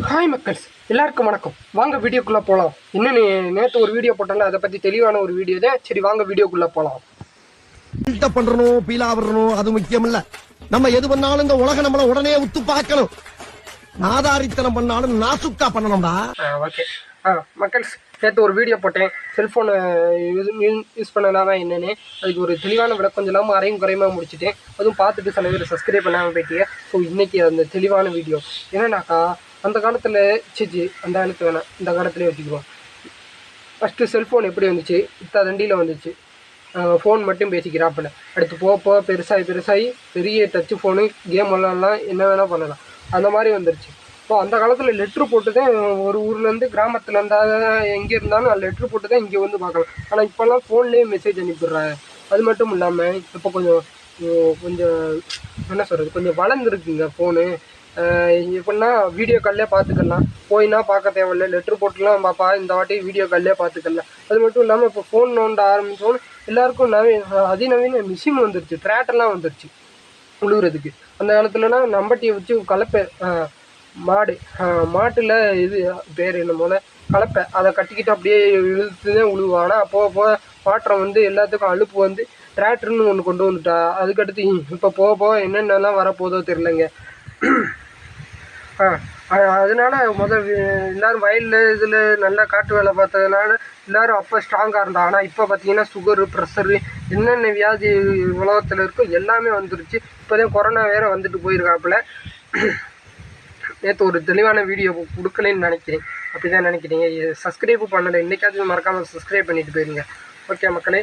Hi மக்கள்ஸ், எல்லாருக்கும் வணக்கம். வாங்க வீடியோக்குள்ளே போகலாம். இன்னும் நேற்று ஒரு வீடியோ போட்டோம்ல, அதை பற்றி தெளிவான ஒரு வீடியோ தான். சரி வாங்க வீடியோக்குள்ளே போகலாம். பில்டப் பண்றணும், பீலா வரணும், அது முக்கியம் இல்ல. நம்ம எது பண்ணாலும் இந்த உலகம் நம்மள உடனே உத்து பார்க்கணும். நாதாரித்தனம் பண்ணாலும் நாசுக்கா பண்ணணும்டா. ஓகே மக்கள்ஸ், நேற்று ஒரு வீடியோ போட்டேன். செல்ஃபோனை யூஸ் பண்ணலாமா என்னன்னு அதுக்கு ஒரு தெளிவான விளக்கம் சொல்லாமல் அரையும் குறையுமா முடிச்சுட்டேன். அதுவும் பார்த்துட்டு சில பேர் சப்ஸ்கிரைப் பண்ணாமல் போயிட்டீங்க. ஸோ இன்றைக்கி அந்த தெளிவான வீடியோ என்னன்னாக்கா, அந்த காலத்தில் அந்த காலத்து வேணாம், இந்த காலத்துலேயே வச்சுக்குவோம். ஃபஸ்ட்டு செல்ஃபோன் எப்படி வந்துச்சு? தண்டியில் வந்துச்சு. ஃபோன் மட்டும் பேசிக்கிறாப்பில். அடுத்து போக பெருசாகி பெரிய டச்சு ஃபோனு, கேம் விளாட்லாம், என்ன வேணால் பண்ணலாம். அந்த மாதிரி வந்துருச்சு. ஸோ அந்த காலத்தில் லெட்ரு போட்டு தான் ஒரு ஊர்லேருந்து கிராமத்தில் இருந்தால் எங்கே இருந்தாலும் லெட்ரு போட்டு தான் இங்கே வந்து பார்க்கலாம். ஆனால் இப்போல்லாம் ஃபோன்லேயே மெசேஜ் அனுப்பிடுறாங்க. அது மட்டும் இல்லாமல் இப்போ கொஞ்சம் என்ன சொல்கிறது, கொஞ்சம் வளர்ந்துருக்குங்க ஃபோனு. எப்படின்னா வீடியோ கால்லே பார்த்துக்கலாம், போயினா பார்க்க தேவையில்லை, லெட்ரு போட்டுலாம் பாப்பா, இந்த வாட்டி வீடியோ கால்லே பார்த்துக்கலாம். அது மட்டும் இல்லாமல் இப்போ ஃபோன் நோண்ட ஆரம்பித்தோன்னு எல்லாருக்கும் அதிநவீன மிஷின் வந்துருச்சு, ட்ராக்டர்லாம் வந்துருச்சு உழுவுறதுக்கு. அந்த காலத்துலனா நம்பட்டியை வச்சு கலப்பை, மாட்டில் இது பேர் என்ன போல கலப்பை, அதை கட்டிக்கிட்டு அப்படியே இழுத்து தான் உழுவோம். ஆனால் போக மாற்றம் வந்து எல்லாத்துக்கும் அலுப்பு வந்து டிராக்டர்னு ஒன்று கொண்டு வந்துட்டா. அதுக்கடுத்து இப்போ போக என்னென்னலாம் வரப்போதோ தெரிலங்க. அதனால எல்லோரும் வயலில் இதில் நல்லா காட்டு வேலை பார்த்ததுனால எல்லோரும் அப்போ ஸ்ட்ராங்காக இருந்தா. ஆனால் இப்போ பார்த்தீங்கன்னா சுகரு, ப்ரெஷரு, என்னென்ன வியாதி உலகத்தில் இருக்கோ எல்லாமே வந்துருச்சு. இப்போதான் கொரோனா வேறு வந்துட்டு போயிருக்காப்புல. நேற்று ஒரு தெளிவான வீடியோ கொடுக்கலன்னு நினைக்கிறேன். அப்படி தான் நினைக்கிறீங்க. சப்ஸ்கிரைப் பண்ணலை, இன்றைக்காச்சும் மறக்காமல் சப்ஸ்கிரைப் பண்ணிட்டு போயிருங்க. ஓகே மக்களே,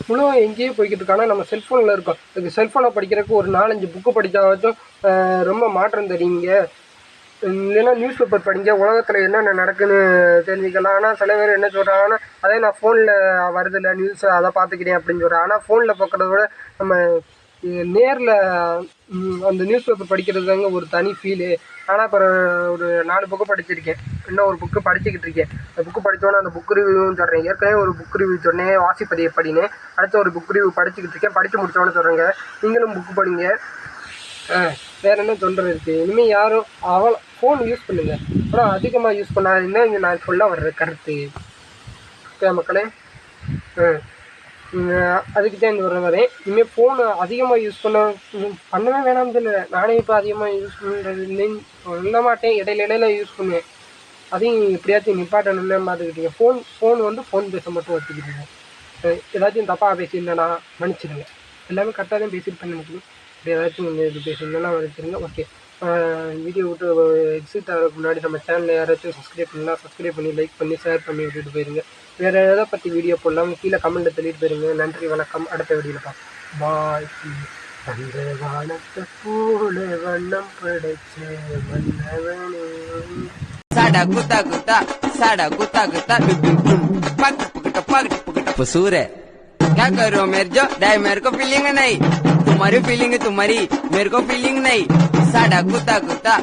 முழுவதும் எங்கேயே போய்கிட்டு இருக்கானா நம்ம செல்ஃபோனில் இருக்கோம். அதுக்கு செல்ஃபோனை படிக்கிறதுக்கு ஒரு 4-5 புக்கு படித்தாச்சும் ரொம்ப மாற்றம் தெரியுங்க. இல்லைன்னா நியூஸ் பேப்பர் படிங்க, உலகத்தில் என்னென்ன நடக்குன்னு தெரிஞ்சுக்கலாம். ஆனால் சில பேர் என்ன சொல்கிறாங்கன்னா, அதே நான் ஃபோனில் வருதில்ல நியூஸ், அதை பார்த்துக்கிறேன் அப்படின்னு சொல்கிறேன். ஆனால் ஃபோனில் பார்க்குறத விட நம்ம நேரில் அந்த நியூஸ் பேப்பர் படிக்கிறது தாங்க ஒரு தனி ஃபீலு. ஆனால் இப்போ ஒரு 4 புக்கு படிச்சிருக்கேன், இன்னும் ஒரு புக்கு படிச்சுக்கிட்டு இருக்கேன். அந்த புக்கு படித்தோன்னே அந்த புக் ரிவ்யூவும் சொல்கிறேன். ஏற்கனவே ஒரு புக் ரிவ்யூ சொன்னேன், வாசிப்பதை எப்படின்னு. அடுத்த ஒரு புக் ரிவ்யூ படிச்சுக்கிட்டு இருக்கேன், படித்து முடித்தோன்னு சொல்கிறேங்க. நீங்களும் புக்கு படிங்க. வேறு என்ன சொல்கிறது இருக்குது? இனிமேல் யாரும் அவ்வளோ ஃபோன் யூஸ் பண்ணுங்கள், ஆனால் அதிகமாக யூஸ் பண்ணாதுன்னு இங்கே நான் சொல்ல வர்ற கருத்து. ஓகே மக்களே, அதுக்கு தான் இந்த வரேன். இனிமேல் ஃபோனு அதிகமாக யூஸ் பண்ணவே வேணாம்னு இல்லை. நானே இப்போ அதிகமாக யூஸ் பண்ணுறது இல்லைன்னு சொல்ல மாட்டேன், இடையில யூஸ் பண்ணுவேன். அதையும் எப்படியாச்சும் நிப்பாட்டணும்னு பார்த்துக்கிட்டீங்க. ஃபோன் பேச மட்டும் வச்சுக்கிட்டீங்க. ஏதாச்சும் தப்பாக பேசியிருந்தேன்னா மன்னிச்சிடுங்க. எல்லாமே கரெக்டாக தான் பேசியிருப்பேன்னு நினைக்கிறேன். இப்படி ஏதாச்சும் இது பேசியிருந்தேன்னா மன்னிச்சிடுங்க. ஓகே, வீடியோ விட்டு எக்ஸிட் ஆகிறதுக்கு முன்னாடி நம்ம சேனலில் யாராச்சும் சப்ஸ்கிரைப் பண்ணலாம், சப்ஸ்கிரைப் பண்ணி லைக் பண்ணி ஷேர் பண்ணி விட்டுட்டு போயிருங்க. வேறு எதை பற்றி வீடியோ போடலாம் கீழே கமெண்ட்டில் தள்ளிட்டு போயிருங்க. நன்றி, வணக்கம். அடுத்த வீடியோவில் பார்ப்போம். பாய். அந்த வானத்தை போல வண்ணம் படைச்ச மன்னவனே. साडा गुता गुता साडा गुता गुता पग पग पसूर है। क्या करो मेरे को फीलिंग नहीं, तुम्हारी फीलिंग तुम्हारी, मेरे को फीलिंग नहीं। साडा गुता गुता